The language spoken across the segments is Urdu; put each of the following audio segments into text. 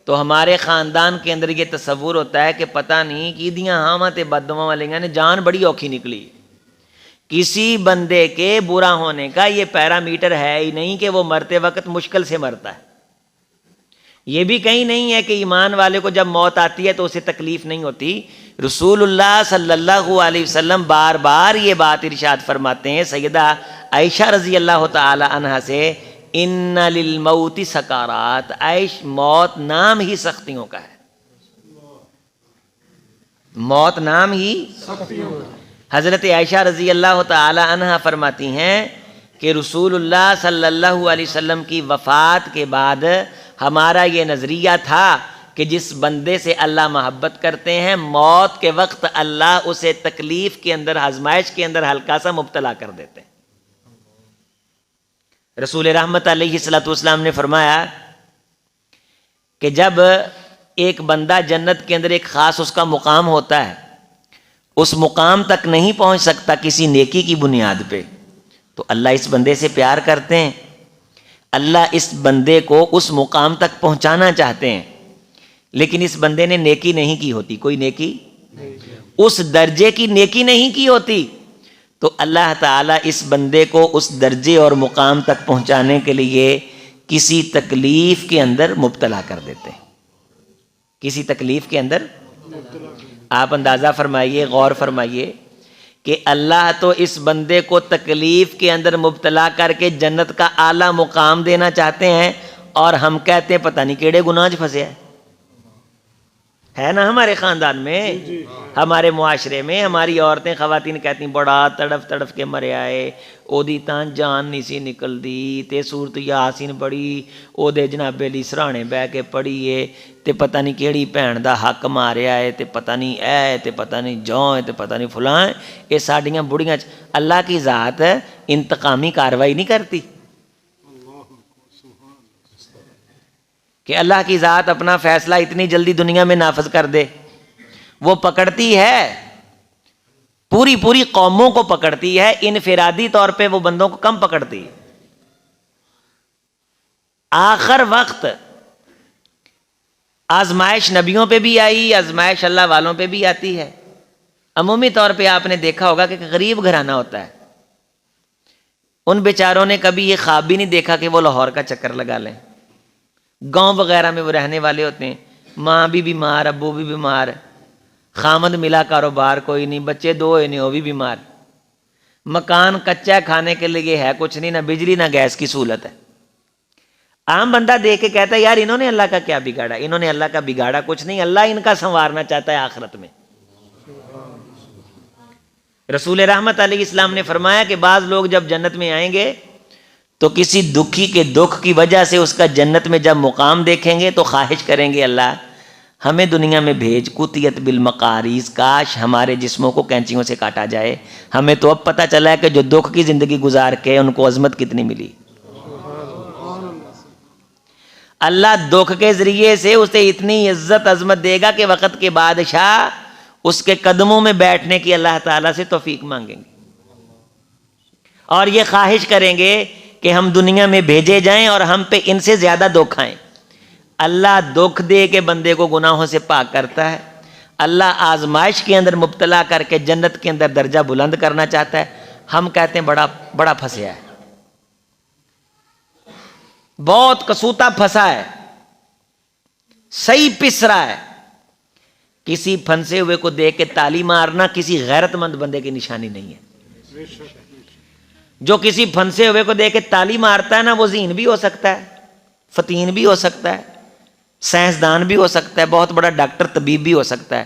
تو ہمارے خاندان کے اندر یہ تصور ہوتا ہے کہ پتہ نہیں کیدیاں ہامت بددعاں والیاں نے جان بڑی اوکھی نکلی. کسی بندے کے برا ہونے کا یہ پیرامیٹر ہے ہی نہیں کہ وہ مرتے وقت مشکل سے مرتا ہے. یہ بھی کہیں نہیں ہے کہ ایمان والے کو جب موت آتی ہے تو اسے تکلیف نہیں ہوتی. رسول اللہ صلی اللہ علیہ وسلم بار بار یہ بات ارشاد فرماتے ہیں سیدہ عائشہ رضی اللہ تعالی عنہا سے، ان للموت سکارات، موت نام ہی سختیوں کا ہے. موت نام ہی حضرت عائشہ رضی اللہ تعالی عنہا فرماتی ہیں کہ رسول اللہ صلی اللہ علیہ وسلم کی وفات کے بعد ہمارا یہ نظریہ تھا کہ جس بندے سے اللہ محبت کرتے ہیں موت کے وقت اللہ اسے تکلیف کے اندر، آزمائش کے اندر ہلکا سا مبتلا کر دیتے ہیں. رسول رحمت علیہ الصلوۃ والسلام نے فرمایا کہ جب ایک بندہ جنت کے اندر ایک خاص اس کا مقام ہوتا ہے، اس مقام تک نہیں پہنچ سکتا کسی نیکی کی بنیاد پہ، تو اللہ اس بندے سے پیار کرتے ہیں، اللہ اس بندے کو اس مقام تک پہنچانا چاہتے ہیں، لیکن اس بندے نے نیکی نہیں کی ہوتی، کوئی نیکی اس درجے کی نیکی نہیں کی ہوتی، تو اللہ تعالیٰ اس بندے کو اس درجے اور مقام تک پہنچانے کے لیے کسی تکلیف کے اندر مبتلا کر دیتے ہیں. کسی تکلیف کے اندر آپ اندازہ فرمائیے، غور فرمائیے کہ اللہ تو اس بندے کو تکلیف کے اندر مبتلا کر کے جنت کا اعلیٰ مقام دینا چاہتے ہیں، اور ہم کہتے ہیں پتہ نہیں کیڑے گناہ وچ پھنسے ہے نا. ہمارے خاندان میں، ہمارے معاشرے میں ہماری عورتیں، خواتین کہتی ہیں بڑا تڑف تڑف کے مرے آئے، او دی تاں جان نہیں سی نکل دی تے سورت یاسین بڑی او دے جناب علی سرانے بہ کے پڑھیے تے پتہ نہیں کیڑی بھین دا حق ماریا ہے تے پتہ نہیں اے تے پتہ نہیں جوں تے پتہ نہیں فلاں. یہ ساڈیاں بڑیاں اللہ کی ذات انتقامی کاروائی نہیں کرتی کہ اللہ کی ذات اپنا فیصلہ اتنی جلدی دنیا میں نافذ کر دے. وہ پکڑتی ہے، پوری پوری قوموں کو پکڑتی ہے، انفرادی طور پہ وہ بندوں کو کم پکڑتی ہے. آخر وقت آزمائش نبیوں پہ بھی آئی، آزمائش اللہ والوں پہ بھی آتی ہے. عمومی طور پہ آپ نے دیکھا ہوگا کہ غریب گھرانہ ہوتا ہے، ان بیچاروں نے کبھی یہ خواب بھی نہیں دیکھا کہ وہ لاہور کا چکر لگا لیں. گاؤں وغیرہ میں وہ رہنے والے ہوتے ہیں، ماں بھی بیمار، ابو بھی بیمار، خامد ملا کاروبار کوئی نہیں، بچے دو ہوئے نہیں وہ بھی بیمار، مکان کچا کھانے کے لیے ہے کچھ نہیں، نہ بجلی نہ گیس کی سہولت ہے. عام بندہ دیکھ کے کہتا ہے یار انہوں نے اللہ کا کیا بگاڑا. انہوں نے اللہ کا بگاڑا کچھ نہیں، اللہ ان کا سنوارنا چاہتا ہے آخرت میں. رسول رحمت علیہ السلام نے فرمایا کہ بعض لوگ جب جنت میں آئیں گے تو کسی دکھی کے دکھ کی وجہ سے اس کا جنت میں جب مقام دیکھیں گے تو خواہش کریں گے اللہ ہمیں دنیا میں بھیج، قطیت بالمقاریض، کاش ہمارے جسموں کو کینچیوں سے کاٹا جائے. ہمیں تو اب پتہ چلا ہے کہ جو دکھ کی زندگی گزار کے ان کو عظمت کتنی ملی. اللہ دکھ کے ذریعے سے اسے اتنی عزت عظمت دے گا کہ وقت کے بادشاہ اس کے قدموں میں بیٹھنے کی اللہ تعالیٰ سے توفیق مانگیں گے اور یہ خواہش کریں گے کہ ہم دنیا میں بھیجے جائیں اور ہم پہ ان سے زیادہ دکھ آئیں. اللہ دکھ دے کے بندے کو گناہوں سے پاک کرتا ہے. اللہ آزمائش کے اندر مبتلا کر کے جنت کے اندر درجہ بلند کرنا چاہتا ہے. ہم کہتے ہیں بڑا پھنسیا ہے، بہت کسوتا پھنسا ہے، صحیح پس رہا ہے. کسی پھنسے ہوئے کو دیکھ کے تالی مارنا کسی غیرت مند بندے کی نشانی نہیں ہے. جو کسی پھنسے ہوئے کو دیکھ کے تالی مارتا ہے نا، وہ ذہین بھی ہو سکتا ہے، فتین بھی ہو سکتا ہے، سائنسدان بھی ہو سکتا ہے، بہت بڑا ڈاکٹر طبیب بھی ہو سکتا ہے،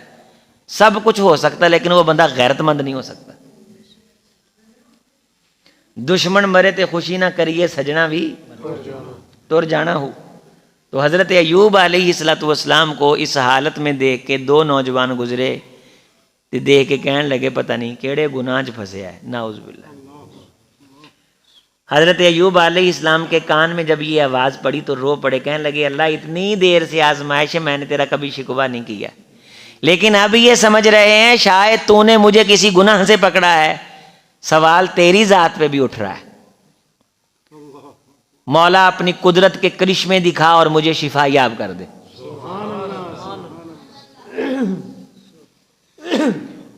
سب کچھ ہو سکتا ہے، لیکن وہ بندہ غیرت مند نہیں ہو سکتا. دشمن مرے تے خوشی نہ کریے سجنا بھی تر جانا ہو. تو حضرت ایوب علیہ السلام کو اس حالت میں دیکھ کے دو نوجوان گزرے تے دیکھ کے کہنے لگے پتہ نہیں کیڑے گناہ چ پھنسے ہے. نعوذ باللہ. حضرت ایوب علیہ السلام کے کان میں جب یہ آواز پڑی تو رو پڑے، کہنے لگے اللہ اتنی دیر سے آزمائش ہے میں نے تیرا کبھی شکوہ نہیں کیا، لیکن اب یہ سمجھ رہے ہیں شاید تو نے مجھے کسی گناہ سے پکڑا ہے. سوال تیری ذات پہ بھی اٹھ رہا ہے، مولا اپنی قدرت کے کرشمے دکھا اور مجھے شفا یاب کر دے.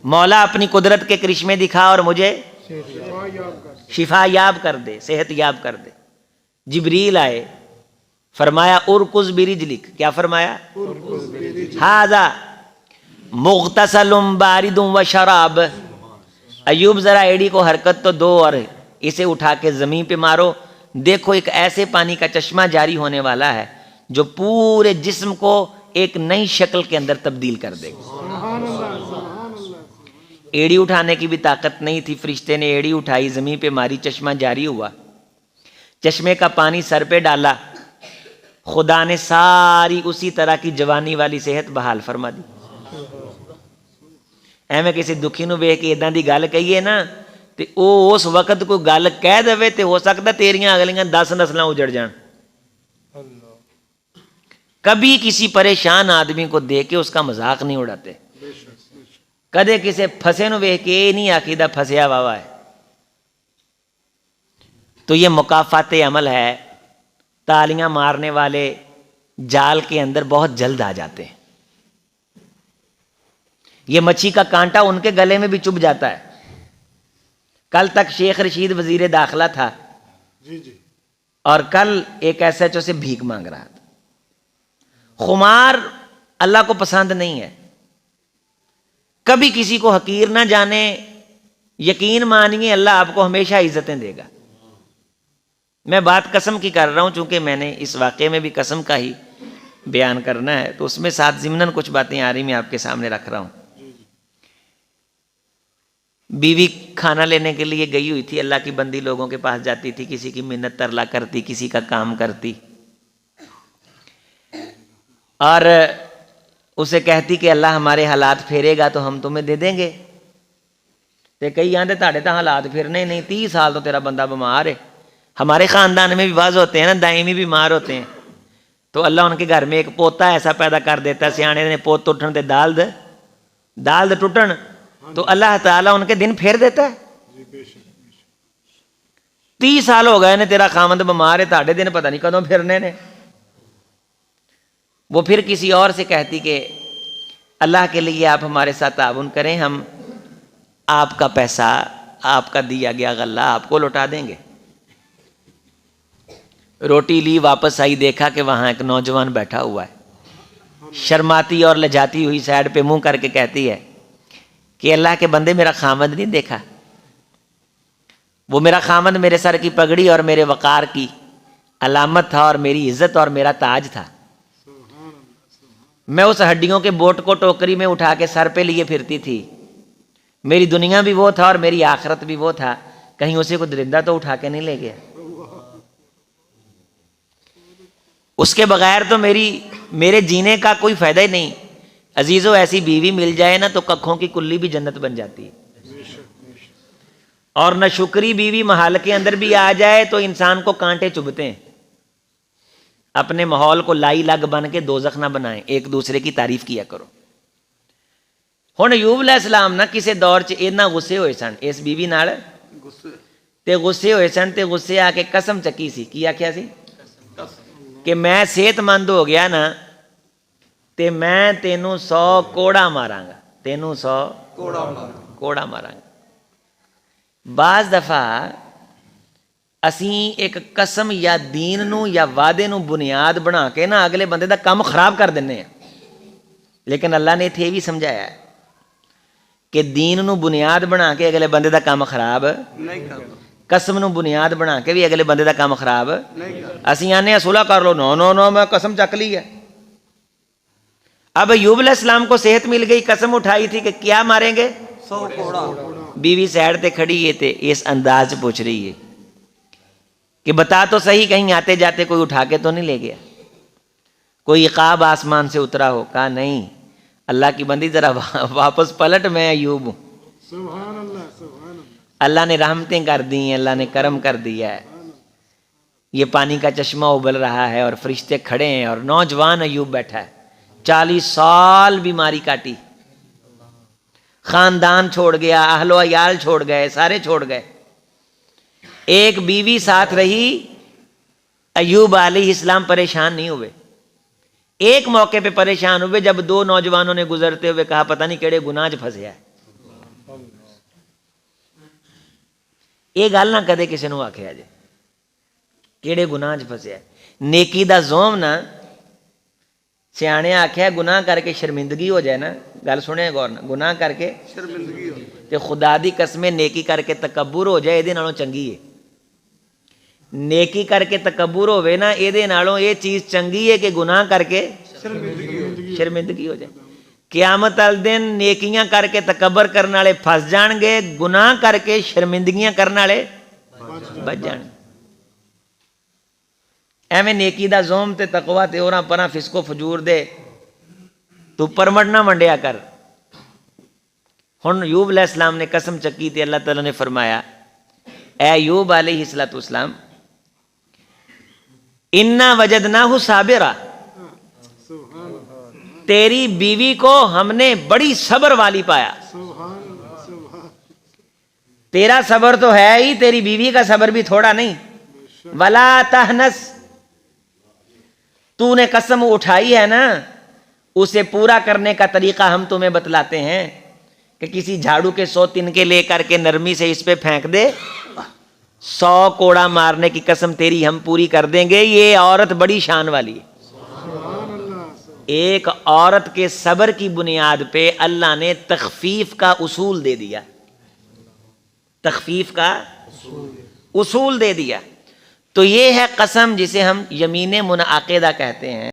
مولا اپنی قدرت کے کرشمے دکھا اور مجھے شفا یاب کر دے، صحت یاب کر دے۔ جبریل آئے، فرمایا ارکز برجلک، کیا فرمایا؟ ھذا مغتسل بارد و شراب۔ ایوب ذرا ایڑی کو حرکت تو دو اور اسے اٹھا کے زمین پہ مارو، دیکھو ایک ایسے پانی کا چشمہ جاری ہونے والا ہے جو پورے جسم کو ایک نئی شکل کے اندر تبدیل کر دے گا۔ ایڑی اٹھانے کی بھی طاقت نہیں تھی، فرشتے نے ایڑی اٹھائی، زمین پہ ماری، چشمہ جاری ہوا، چشمے کا پانی سر پہ ڈالا، خدا نے ساری اسی طرح کی جوانی والی صحت بحال فرما دی۔ ایویں کسی دکھی نو ویکھ کے اداں دی گل کہیے نا تے او اس وقت کوئی گل کہہ دے تے ہو سکتا تیریاں اگلیاں 10 نسلاں اجڑ جان۔ کبھی کسی پریشان آدمی کو دیکھ کے اس کا مذاق نہیں اڑاتے، کدے کسی پھنسے نو ویکھ کے یہ نہیں آکھیدا پھنسیا واوا ہے۔ تو یہ مکافات عمل ہے۔ تالیاں مارنے والے جال کے اندر بہت جلد آ جاتے ہیں، یہ مچھی کا کانٹا ان کے گلے میں بھی چبھ جاتا ہے۔ کل تک شیخ رشید وزیر داخلہ تھا اور کل ایک ایس ایچ او سے بھیک مانگ رہا تھا۔ خمار اللہ کو پسند نہیں ہے، کبھی کسی کو حقیر نہ جانے، یقین مانیے اللہ آپ کو ہمیشہ عزتیں دے گا۔ میں بات قسم کی کر رہا ہوں چونکہ میں نے اس واقعے میں بھی قسم کا ہی بیان کرنا ہے، تو اس میں ساتھ ضمناً کچھ باتیں آ رہی میں آپ کے سامنے رکھ رہا ہوں۔ بیوی کھانا لینے کے لیے گئی ہوئی تھی، اللہ کی بندی لوگوں کے پاس جاتی تھی، کسی کی منت ترلا کرتی، کسی کا کام کرتی، اور اسے کہتی کہ اللہ ہمارے حالات پھیرے گا تو ہم تمہیں دے دیں گے۔ تے کئی آندے تاڑے تا حالات پھرنے نہیں، 30 سال تو تیرا بندہ بیمار ہے۔ ہمارے خاندان میں بھی بعض ہوتے ہیں نا دائمی بیمار ہوتے ہیں، تو اللہ ان کے گھر میں ایک پوتا ایسا پیدا کر دیتا ہے، سیانے نے پوت اٹھن تے دال دے ٹوٹن، تو اللہ تعالیٰ ان کے دن پھیر دیتا ہے۔ 30 سال ہو گئے نے تیرا خامند بیمار ہے، تاڑے دن پتہ نہیں کدوں پھرنے نے۔ وہ پھر کسی اور سے کہتی کہ اللہ کے لیے آپ ہمارے ساتھ تعاون کریں، ہم آپ کا پیسہ، آپ کا دیا گیا غلہ آپ کو لوٹا دیں گے۔ روٹی لی، واپس آئی، دیکھا کہ وہاں ایک نوجوان بیٹھا ہوا ہے، شرماتی اور لجاتی ہوئی سائڈ پہ منہ کر کے کہتی ہے کہ اللہ کے بندے میرا خامند نہیں دیکھا؟ وہ میرا خامند میرے سر کی پگڑی اور میرے وقار کی علامت تھا اور میری عزت اور میرا تاج تھا۔ میں اس ہڈیوں کے بوٹ کو ٹوکری میں اٹھا کے سر پہ لیے پھرتی تھی، میری دنیا بھی وہ تھا اور میری آخرت بھی وہ تھا، کہیں اسے کو درندہ تو اٹھا کے نہیں لے گیا۔ اس کے بغیر تو میرے جینے کا کوئی فائدہ ہی نہیں۔ عزیزو ایسی بیوی مل جائے نا تو ککھوں کی کلی بھی جنت بن جاتی ہے، اور نہ شکری بیوی محل کے اندر بھی آ جائے تو انسان کو کانٹے چبھتے ہیں۔ اپنے ماحول کو لائی لگ بن کے دوزخ نہ بنائیں، ایک دوسرے کی تعریف کیا کرو۔ ہن ایوب علیہ السلام نہ کسی دور چ اتنا غصے ہوئے سن اس بیوی نال، تے غصے ہوئے سن تے غصے آ کے قسم چکی سی، کی آکھیا سی کہ میں صحت مند ہو گیا نا تے میں تینوں 100 کوڑا ماراں گا، تینوں 100 کوڑا ماراں گا۔ بعض دفعہ اسیں ایک قسم یا دین نو یا وعدے نو بنیاد بنا کے نا اگلے بندے دا کام خراب کر دینے ہیں، لیکن اللہ نے اتھے بھی سمجھایا ہے کہ دین نو بنیاد بنا کے اگلے بندے دا کام خراب نہیں کرنا، قسم نو بنیاد بنا کے بھی اگلے بندے دا کام خراب نہیں کرنا۔ اسی آنے صلح کر لو، نو میں قسم چک لی ہے۔ اب ایوب علیہ السلام کو صحت مل گئی، قسم اٹھائی تھی کہ کیا ماریں گے؟ 100 کوڑا۔ بیوی سائڈ تے کھڑی ہے تے اس انداز پوچھ رہی ہے کہ بتا تو صحیح کہیں آتے جاتے کوئی اٹھا کے تو نہیں لے گیا، کوئی عقاب آسمان سے اترا ہو؟ کہا نہیں، اللہ کی بندی ذرا واپس پلٹ، میں ایوب ہوں۔ سبحان اللہ، سبحان اللہ۔ اللہ نے رحمتیں کر دی ہیں، اللہ نے کرم کر دیا ہے، یہ پانی کا چشمہ ابل رہا ہے اور فرشتے کھڑے ہیں اور نوجوان ایوب بیٹھا ہے، 40 سال بیماری کاٹی، خاندان چھوڑ گیا، اہل و عیال چھوڑ گئے، سارے چھوڑ گئے، ایک بیوی ساتھ رہی۔ ایوب علیہ السلام پریشان نہیں ہوئے، ایک موقع پہ پریشان ہوئے جب دو نوجوانوں نے گزرتے ہوئے کہا پتہ نہیں کیڑے گناہ چ پھسیا ہے. یہ گل نہ کدے کسی نے آخیا جی کیڑے گناہ چ پھسیا ہے. نیکی دا زوم نہ سیانے آخیا گناہ کر کے شرمندگی ہو جائے نا, گل سنے غور نہ, گناہ کر کے شرمندگی ہو تے خدا دی قسم نیکی کر کے تکبر ہو جائے یہ نالوں چنگی ہے. نیکی کر کے تکبر ہوئے نا یہ نالوں یہ چیز چنگی ہے کہ گناہ کر کے شرمندگی ہو جائے. قیامت ال دن نیکیاں کر کے تکبر کرنے والے پھس جان گے, گناہ کر کے شرمندگیاں کرنے والے بچ جان گے. ایویں نیکی دا زوم تے تقوی تے اوراں پراں فسق و فجور دے تو پرمٹ نہ ونڈیا کر. ہن ایوب علیہ السلام نے قسم چکی تے اللہ تعالیٰ نے فرمایا اے ایوب علیہ السلام انا وجدناہ صابرا, تیری بیوی کو ہم نے بڑی صبر والی پایا. تیرا صبر تو ہے ہی, تیری بیوی کا صبر بھی تھوڑا نہیں. ولا تہنس, تو نے قسم اٹھائی ہے نا اسے پورا کرنے کا طریقہ ہم تمہیں بتلاتے ہیں کہ کسی جھاڑو کے 100 تنکے لے کر کے نرمی سے اس پہ پھینک دے, 100 کوڑا مارنے کی قسم تیری ہم پوری کر دیں گے. یہ عورت بڑی شان والی ہے. ایک عورت کے صبر کی بنیاد پہ اللہ نے تخفیف کا اصول دے دیا, تخفیف کا اصول دے دیا. تو یہ ہے قسم جسے ہم یمین منعقدہ کہتے ہیں.